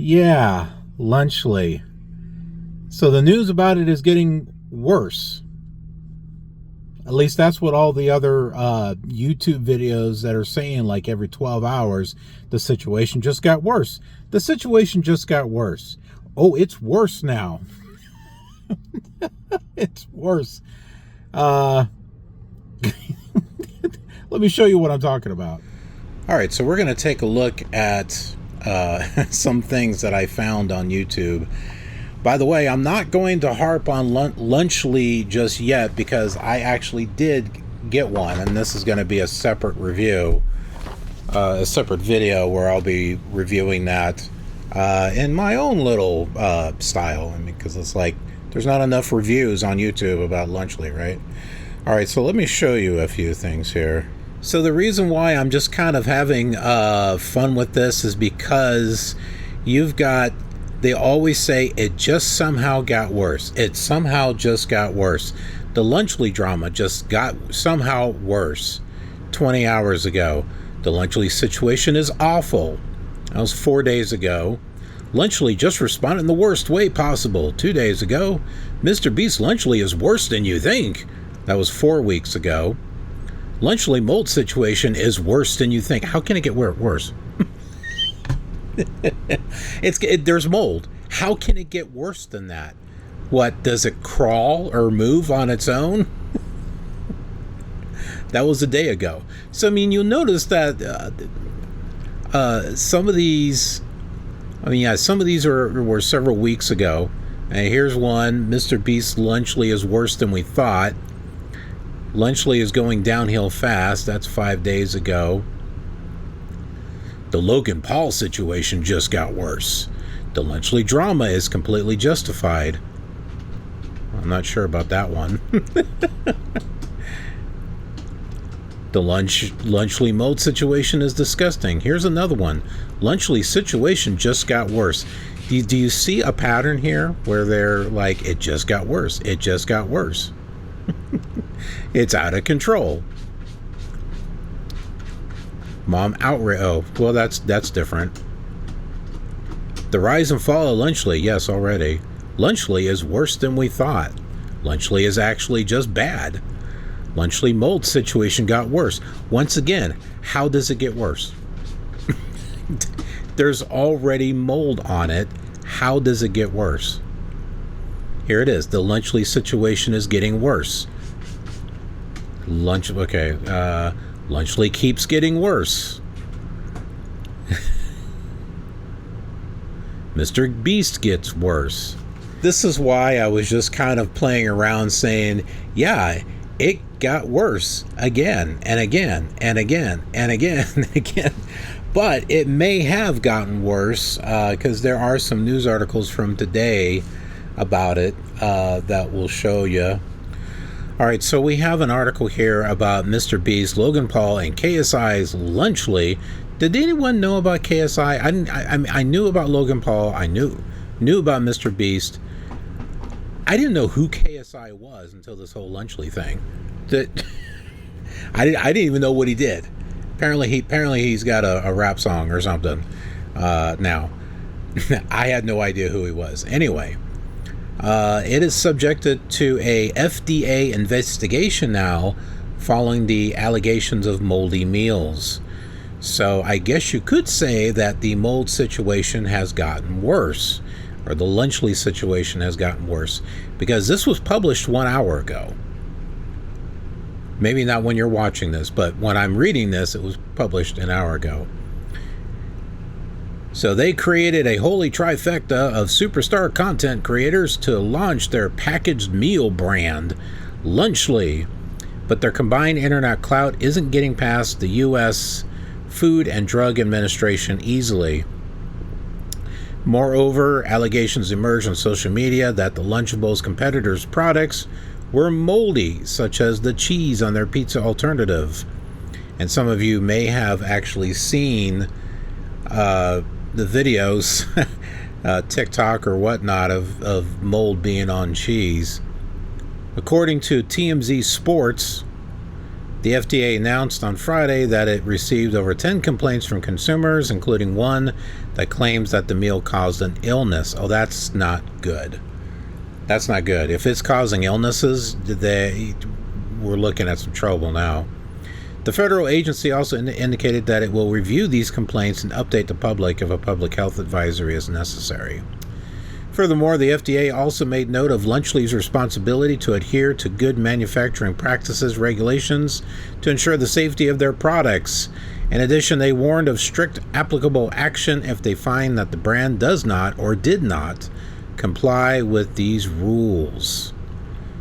Yeah, Lunchley. So the news about it is getting worse. At least that's what all the other YouTube videos that are saying, like every 12 hours, the situation just got worse. The situation just got worse. Oh, it's worse now. It's worse. Let me show you what I'm talking about. All right, so we're going to take a look at some things that I found on YouTube. By the way, I'm not going to harp on Lunchley just yet because I actually did get one, and this is going to be a separate review, a separate video where I'll be reviewing that in my own little style. I mean, because it's like there's not enough reviews on YouTube about Lunchley, right? All right, so let me show you a few things here. So the reason why I'm just kind of having fun with this is because you've got, they always say it just somehow got worse. It somehow just got worse. The Lunchley drama just got somehow worse 20 hours ago. The Lunchley situation is awful. That was 4 days ago. Lunchley just responded in the worst way possible 2 days ago. Mr. Beast Lunchley is worse than you think. That was 4 weeks ago. Lunchley mold situation is worse than you think. How can it get worse? There's mold. How can it get worse than that? What, does it crawl or move on its own? That was a day ago. So, I mean, you'll notice that some of these, some of these were several weeks ago. And here's one. Mr. Beast Lunchley is worse than we thought. Lunchley is going downhill fast. That's 5 days ago. The Logan Paul situation just got worse. The Lunchley drama is completely justified. I'm not sure about that one. The Lunchley mold situation is disgusting. Here's another one. Lunchley situation just got worse. Do you see a pattern here where they're like, it just got worse. It just got worse. It's out of control. Mom outrage. Oh, well, that's different. The rise and fall of Lunchley. Yes, already. Lunchley is worse than we thought. Lunchley is actually just bad. Lunchley mold situation got worse. Once again, how does it get worse? There's already mold on it. How does it get worse? Here it is. The Lunchley situation is getting worse. Lunchley keeps getting worse. Mr. Beast gets worse. This is why I was just kind of playing around saying, yeah, it got worse again and again and again and again and again. But it may have gotten worse because there are some news articles from today about it that will show you. All right, so we have an article here about Mr. Beast, Logan Paul, and KSI's Lunchley. Did anyone know about KSI? I knew about Logan Paul. I knew about Mr. Beast. I didn't know who KSI was until this whole Lunchley thing. I didn't even know what he did. Apparently he's got a rap song or something. Now, I had no idea who he was. Anyway. It is subjected to a FDA investigation now following the allegations of moldy meals. So I guess you could say that the mold situation has gotten worse, or the Lunchley situation has gotten worse, because this was published 1 hour ago. Maybe not when you're watching this, but when I'm reading this, it was published an hour ago. So they created a holy trifecta of superstar content creators to launch their packaged meal brand, Lunchley. But their combined internet clout isn't getting past the U.S. Food and Drug Administration easily. Moreover, allegations emerged on social media that the Lunchables competitors' products were moldy, such as the cheese on their pizza alternative. And some of you may have actually seen the videos, TikTok or whatnot, of mold being on cheese. According to TMZ Sports, The FDA announced on Friday that it received over 10 complaints from consumers, including one that claims that the meal caused an illness. Oh, that's not good. That's not good. If it's causing illnesses, we're looking at some trouble now. The federal agency also indicated that it will review these complaints and update the public if a public health advisory is necessary. Furthermore, the FDA also made note of Lunchly's responsibility to adhere to good manufacturing practices regulations to ensure the safety of their products. In addition, they warned of strict applicable action if they find that the brand does not or did not comply with these rules.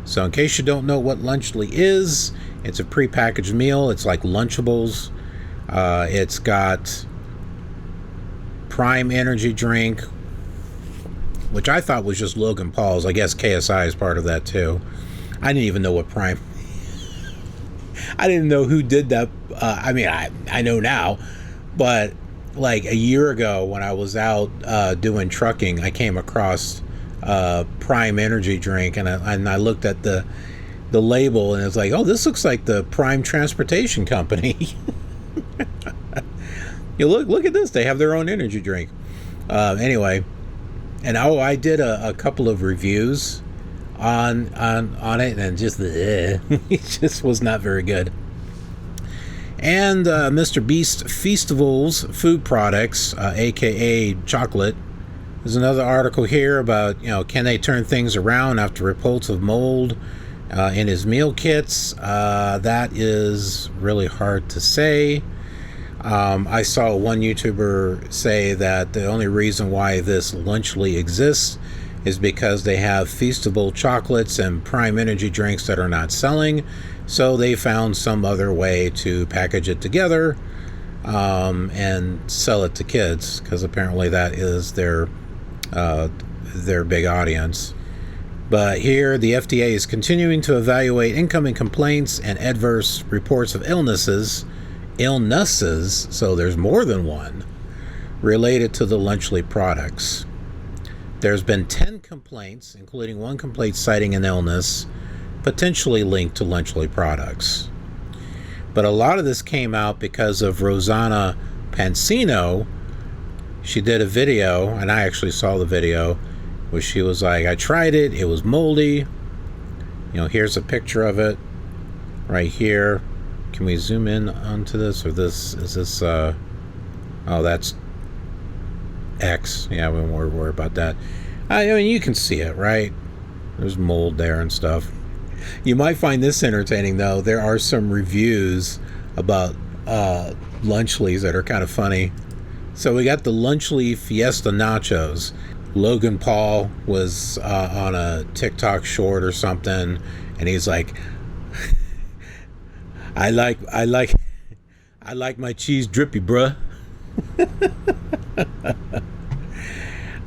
So in case you don't know what Lunchly is, it's a prepackaged meal. It's like Lunchables. It's got Prime energy drink, which I thought was just Logan Paul's. I guess KSI is part of that too. I didn't even know what Prime... I didn't know who did that. I know now, but like a year ago when I was out doing trucking, I came across Prime energy drink, and I looked at the label, and it's like, oh, this looks like the Prime Transportation Company. You look at this. They have their own energy drink. Anyway, and I did a couple of reviews on it, and just it just was not very good. And Mr. Beast Feastables food products, aka chocolate. There's another article here about, can they turn things around after reports of mold in his meal kits? That is really hard to say. I saw one YouTuber say that the only reason why this Lunchly exists is because they have Feastable chocolates and Prime energy drinks that are not selling, so they found some other way to package it together and sell it to kids, because apparently that is their big audience. But here, the FDA is continuing to evaluate incoming complaints and adverse reports of illnesses, so there's more than one, related to the Lunchly products. There's been 10 complaints, including one complaint citing an illness potentially linked to Lunchly products. But a lot of this came out because of Rosanna Pansino. She did a video, and I actually saw the video, where she was like, I tried it, it was moldy. Here's a picture of it right here. Can we zoom in onto this, or this is this oh, that's X. Yeah, we won't worry about that. I mean, you can see it, right? There's mold there and stuff. You might find this entertaining, though. There are some reviews about Lunchlys that are kind of funny. So we got the Lunchly Fiesta Nachos. Logan Paul was on a TikTok short or something, and he's like, I like my cheese drippy, bruh.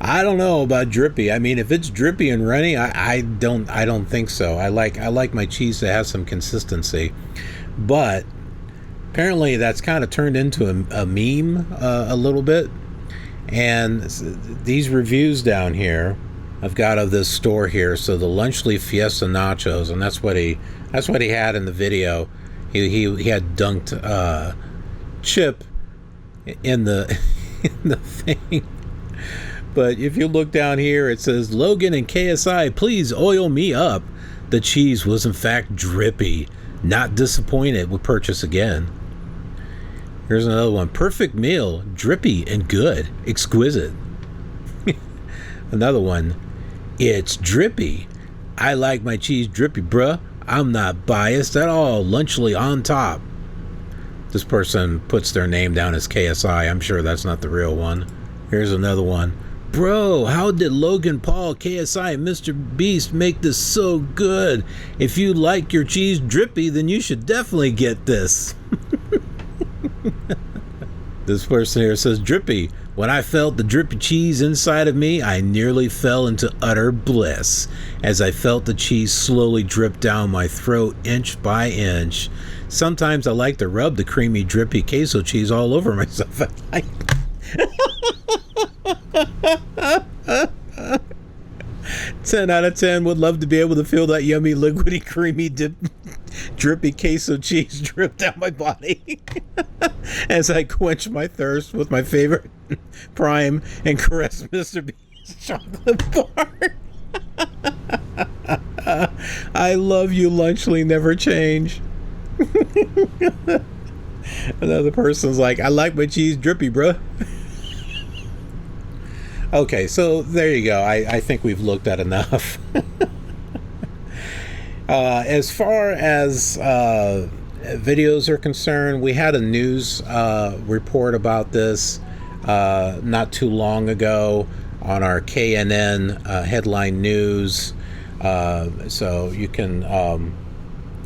I don't know about drippy. I mean, if it's drippy and runny, I don't think so. I like my cheese to have some consistency. But apparently that's kind of turned into a meme a little bit. And these reviews down here I've got of this store here. So the Lunchly Fiesta Nachos, and that's what he had in the video. He had dunked chip in the thing. But if you look down here, it says, Logan and KSI, please oil me up. The cheese was in fact drippy. Not disappointed. Would purchase again. Here's another one. Perfect meal. Drippy and good. Exquisite. Another one. It's drippy. I like my cheese drippy, bruh. I'm not biased at all. Lunchly on top. This person puts their name down as KSI. I'm sure that's not the real one. Here's another one. Bro, how did Logan Paul, KSI, and Mr. Beast make this so good? If you like your cheese drippy, then you should definitely get this. This person here says, drippy. When I felt the drippy cheese inside of me, I nearly fell into utter bliss as I felt the cheese slowly drip down my throat inch by inch. Sometimes I like to rub the creamy, drippy queso cheese all over myself. 10 out of 10. Would love to be able to feel that yummy, liquidy, creamy, drippy queso cheese drip down my body as I quench my thirst with my favorite Prime and Caress Mr. Beast chocolate bar. I love you, Lunchley, never change. Another person's like, I like my cheese drippy, bruh. Okay, so there you go. I think we've looked at enough. As far as videos are concerned, we had a news report about this not too long ago on our KNN headline news. So you can,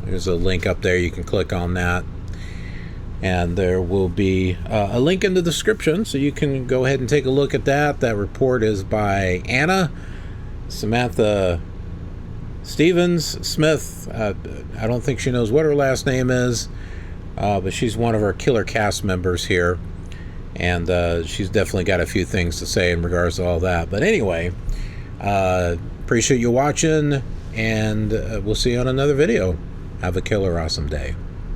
there's a link up there. You can click on that. And there will be a link in the description, so you can go ahead and take a look at that. That report is by Anna Samantha Stevens Smith. I don't think she knows what her last name is, but she's one of our killer cast members here. And she's definitely got a few things to say in regards to all that. But anyway, appreciate you watching, and we'll see you on another video. Have a killer awesome day.